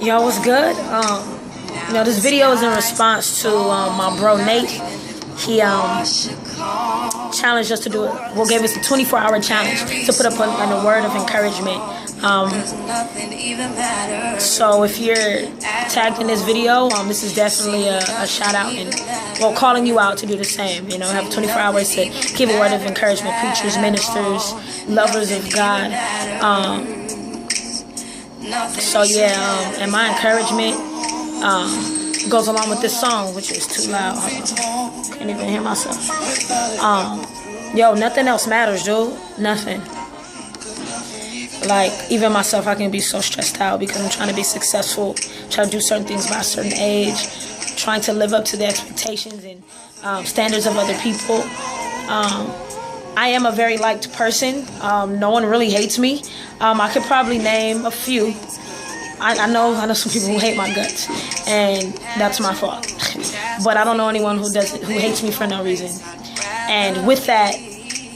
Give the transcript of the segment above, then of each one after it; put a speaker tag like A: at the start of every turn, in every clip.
A: Yo, what's good? This video is in response to my bro Nate. He challenged us to do it. Well, gave us a 24-hour challenge to put up a word of encouragement. So if you're tagged in this video, this is definitely a shout out and calling you out to do the same. You know, have 24 hours to give a word of encouragement. Preachers, ministers, lovers of God. So yeah, and my encouragement goes along with this song, which is too loud. Can't even hear myself. Yo, nothing else matters, dude. Nothing. Like, even myself, I can be so stressed out because I'm trying to be successful, trying to do certain things by a certain age, trying to live up to the expectations and standards of other people. I am a very liked person. No one really hates me. I could probably name a few. I know some people who hate my guts, and that's my fault. But I don't know anyone who hates me for no reason. And with that,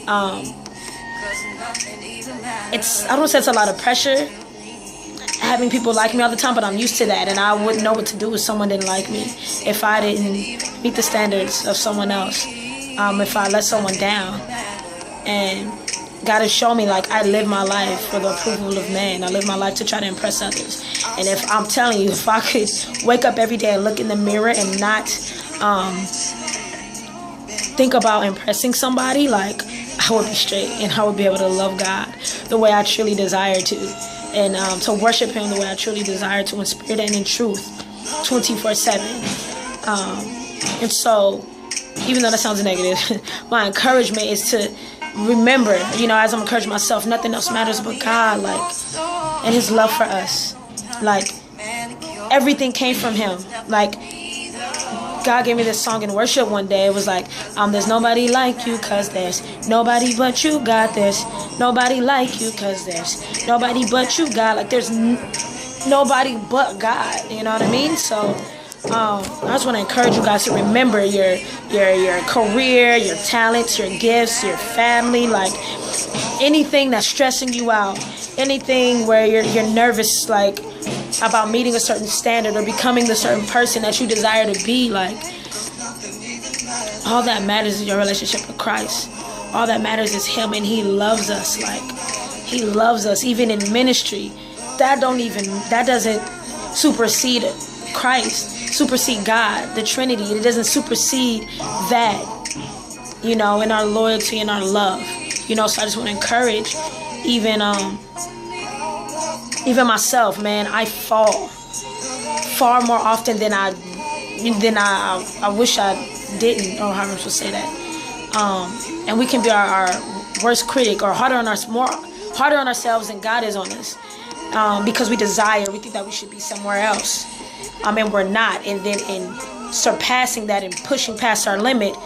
A: I don't say it's a lot of pressure having people like me all the time, but I'm used to that, and I wouldn't know what to do if someone didn't like me, if I didn't meet the standards of someone else, if I let someone down. And God has shown me, like, I live my life for the approval of man. I live my life to try to impress others. And if I'm telling you, if I could wake up every day and look in the mirror and not think about impressing somebody, like, I would be straight and I would be able to love God the way I truly desire to, and to worship Him the way I truly desire to, in spirit and in truth, 24/7. And so, even though that sounds negative, my encouragement is to remember, as I'm encouraging myself, nothing else matters but God, like, and His love for us. Like, everything came from Him. Like, God gave me this song in worship one day. It was like, there's nobody like you, cause there's nobody but you, God. There's nobody like you, cause there's nobody but you, God. Like, there's nobody but God. You know what I mean? So I just want to encourage you guys to remember your career, your talents, your gifts, your family, like anything that's stressing you out, anything where you're nervous, like, about meeting a certain standard or becoming the certain person that you desire to be. Like, all that matters is your relationship with Christ. All that matters is Him, and He loves us. Like, He loves us even in ministry. That doesn't supersede Christ, supersede God, the Trinity. It doesn't supersede that, in our loyalty and our love. So I just want to encourage even myself, man. I fall far more often than I wish I didn't, or how I'm supposed to say that. And we can be our worst critic, or harder on ourselves than God is on us, because we think that we should be somewhere else. And we're not, and then in surpassing that and pushing past our limit,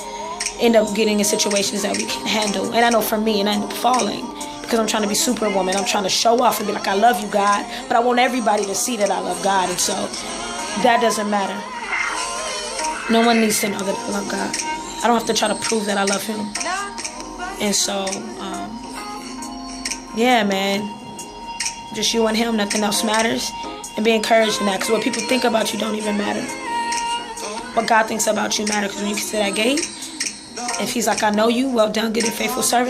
A: end up getting in situations that we can't handle. And I know for me, and I end up falling because I'm trying to be superwoman. I'm trying to show off and be like, I love you, God, but I want everybody to see that I love God, and so that doesn't matter. No one needs to know that I love God. I don't have to try to prove that I love Him. And so, yeah, man, just you and Him. Nothing else matters. And be encouraged in that, because what people think about you don't even matter. What God thinks about you matters, because when you get to that gate, if He's like, I know you, well done, good and faithful servant.